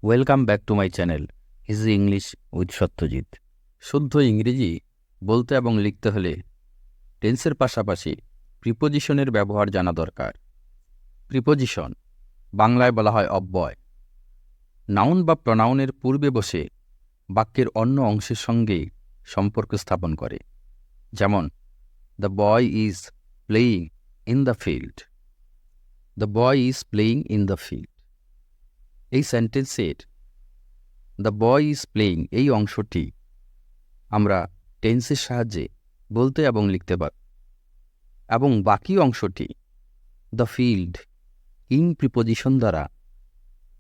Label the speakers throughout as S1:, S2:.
S1: Welcome back to my channel easy English with Satyajit. শুদ্ধ ইংরেজি বলতে এবং লিখতে হলে টেন্সের পাশাপাশি প্রিপোজিশনের ব্যবহার জানা দরকার। প্রিপোজিশন বাংলায় বলা হয় অব্যয়। নাউন বা প্রনাউনের পূর্বে বসে বাক্যের অন্য অংশের সঙ্গে সম্পর্ক স্থাপন করে। যেমন the boy is playing in the field. The boy is playing in the field. এই সেন্টেন্সের দ্য বয় ইজ প্লেয়িং এই অংশটি আমরা টেন্সের সাহায্যে বলতে এবং লিখতে পারি, এবং বাকি অংশটি দ্য ফিল্ড ইন প্রিপোজিশন দ্বারা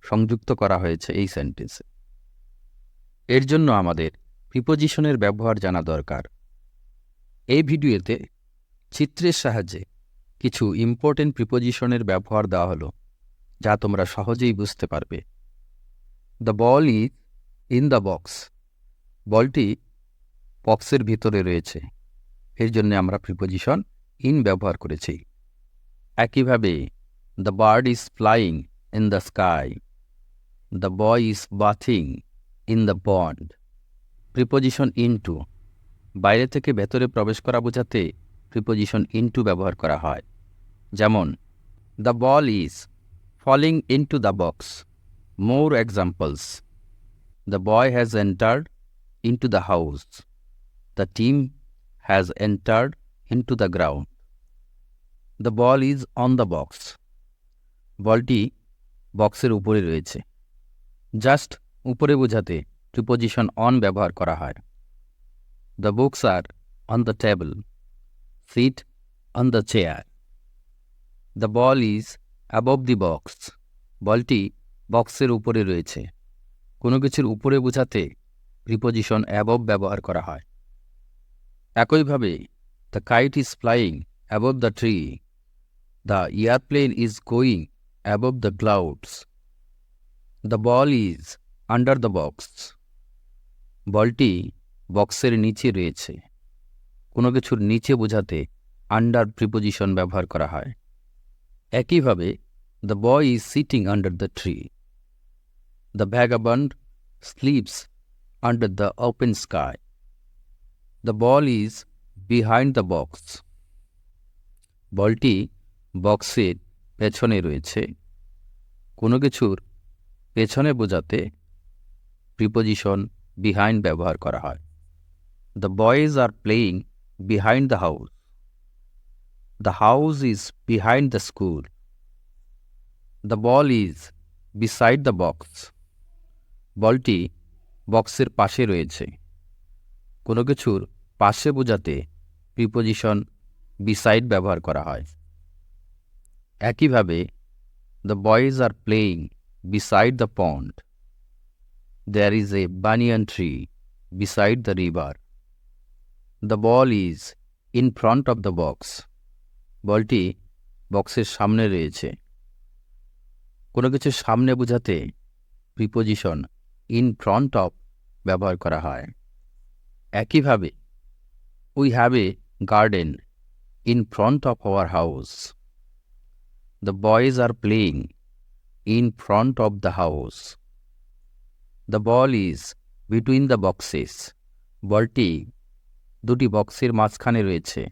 S1: সংযুক্ত করা হয়েছে এই সেন্টেন্সে। এর জন্য আমাদের প্রিপোজিশনের ব্যবহার জানা দরকার। এই ভিডিওতে চিত্রের সাহায্যে কিছু ইম্পর্টেন্ট প্রিপোজিশনের ব্যবহার দেওয়া হলো, যা তোমরা সহজেই বুঝতে পারবে। The ball is in the box. বলটি বক্সের ভিতরে রয়েছে, এর জন্য আমরা প্রিপোজিশন ইন ব্যবহার করেছি। একইভাবে the bird is flying in the sky. The boy is bathing in the pond. Preposition into বাইরে থেকে ভেতরে প্রবেশ করা বোঝাতে প্রিপোজিশন ইনটু ব্যবহার করা হয়। যেমন the ball is falling into the box. More examples: the boy has entered into the house. The team has entered into the ground. The ball is on the box. বলটি বক্সের উপরে রয়েছে। Just উপরে বোঝাতে প্রিপোজিশন অন ব্যবহার করা হয়। The books are on the table. Sit on the chair. The ball is above the box. বলটি বক্সের উপরে রয়েছে। কোনো কিছুর উপরে বোঝাতে প্রিপোজিশন অ্যাবভ ব্যবহার করা হয়। একইভাবে the kite is flying above the tree. The airplane is going above the clouds. The ball is under the box. বলটি বক্সের নিচে রয়েছে। কোনো কিছুর নিচে বোঝাতে আন্ডার প্রিপোজিশন ব্যবহার করা হয়। একইভাবে the boy is sitting under the tree. The vagabond sleeps under the open sky. The ball is behind the box. বলটি বক্সের পেছনে রয়েছে। কোনো কিছুর পেছনে বোঝাতে প্রিপোজিশন বিহাইন্ড ব্যবহার করা হয়। The boys are playing behind the house. The house is behind the school. The ball is beside the box. বলটি বক্সের পাশে রয়েছে। কোনো কিছুর পাশে বোঝাতে প্রিপোজিশন বিসাইড ব্যবহার করা হয়। একইভাবে the boys are playing beside the pond. There is a banyan tree beside the river. The ball is in front of the box. বলটি বক্সের সামনে রয়েছে। কোনো কিছুর সামনে বোঝাতে প্রিপোজিশন ইন ফ্রন্ট অফ ব্যবহার করা হয়। একইভাবে we have a garden in front of our house. The boys are playing in front of the house. The ball is between the boxes. বলটি দুটি বক্সের মাঝখানে রয়েছে।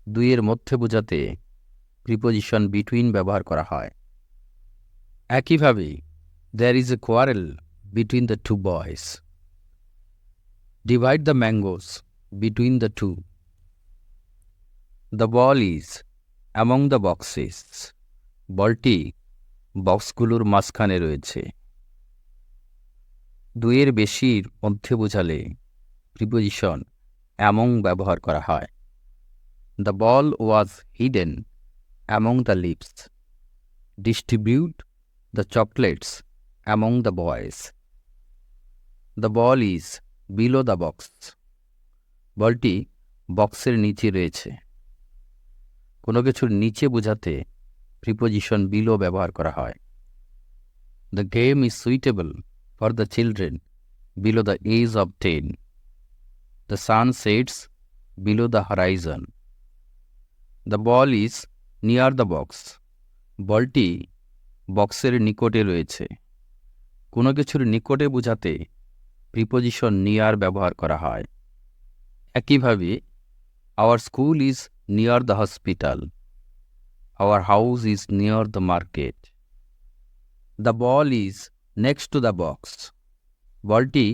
S1: দুইয়ের মধ্যে বোঝাতে প্রিপোজিশন বিটুইন ব্যবহার করা হয়। একইভাবে there is a quarrel between the two boys. Divide the mangoes between the two. The ball is among the boxes. বলটি বক্সগুলোর মাঝখানে রয়েছে। দুইয়ের বেশির মধ্যে বোঝালে প্রিপোজিশন অ্যামং ব্যবহার করা হয়। The ball was hidden among the leaves. Distribute the chocolates among the boys. The ball is below the box. বলটি বক্সের নিচে রয়েছে। কোনো কিছুর নিচে বোঝাতে প্রিপোজিশন বিলো ব্যবহার করা হয়। The game is suitable for the children below the age of 10. The sun sets below the horizon. The ball is near the box. বলটি বক্সের নিকটে রয়েছে। কোনো কিছুর নিকটে বোঝাতে প্রিপোজিশন নিয়ার ব্যবহার করা হয়। একইভাবে our school is near the hospital, our house is near the market. The ball is next to the box, বলটি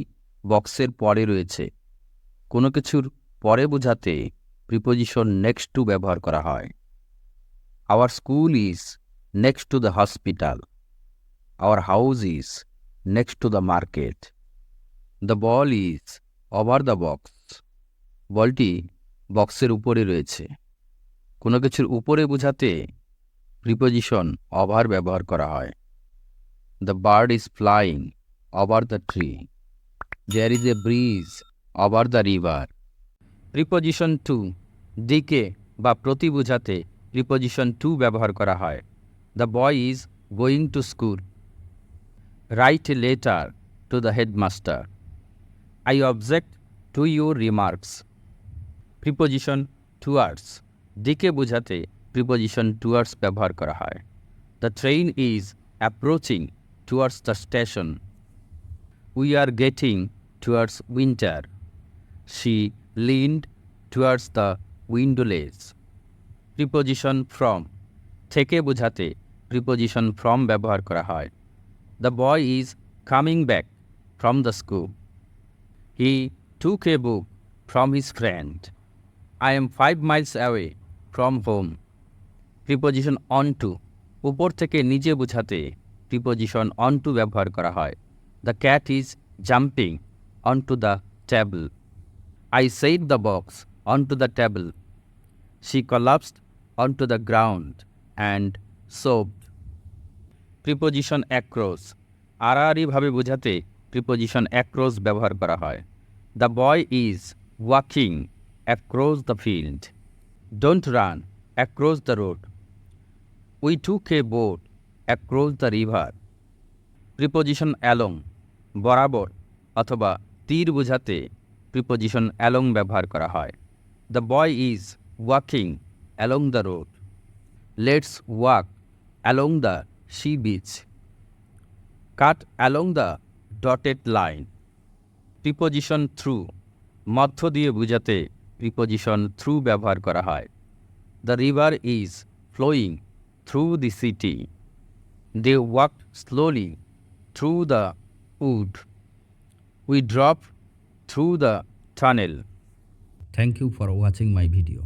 S1: বক্সের পরে রয়েছে। কোনো কিছুর পরে বোঝাতে প্রিপোজিশন নেক্সট টু ব্যবহার করা হয়। Our school is next to the hospital, our house is next to the market. The ball is over the box, বলটি বক্সের উপরে রয়েছে। কোনো কিছুর উপরে বোঝাতে প্রিপোজিশন ওভার ব্যবহার করা হয়। The bird is flying over the tree, there is a bridge over the river. Preposition to দিকে বা প্রতি বোঝাতে প্রিপোজিশন টু ব্যবহার করা হয়। The boy is going to school, write a letter to the headmaster. I object to your remarks. Preposition towards দিকে বোঝাতে preposition towards ব্যবহার করা হয়। The train is approaching towards the station, we are getting towards winter. She leaned towards the windowless. Preposition from থেকে বোঝাতে preposition from ব্যবহার করা হয়। The boy is coming back from the school, he took a book from his friend. I am 5 miles away from home. Preposition on to উপর থেকে নিচে বোঝাতে preposition on two ব্যবহার করা হয়। The cat is jumping on to the table, I set the box on to the table. She collapsed on to the ground and sobbed. Preposition across আড়াআড়িভাবে বোঝাতে preposition across ব্যবহার করা হয়। The boy is walking across the field, don't run across the road. We took a boat across the river. Preposition along বরাবর অথবা তীর বোঝাতে preposition along ব্যবহার করা হয়। The boy is walking along the road, let's walk along the sea beach. Cut along the dotted line. Preposition through মধ্য দিয়ে বোঝাতে প্রিপোজিশন থ্রু ব্যবহার করা হয়। The river is flowing through the city, they walked slowly through the wood, we drop through the tunnel.
S2: Thank you for watching my video.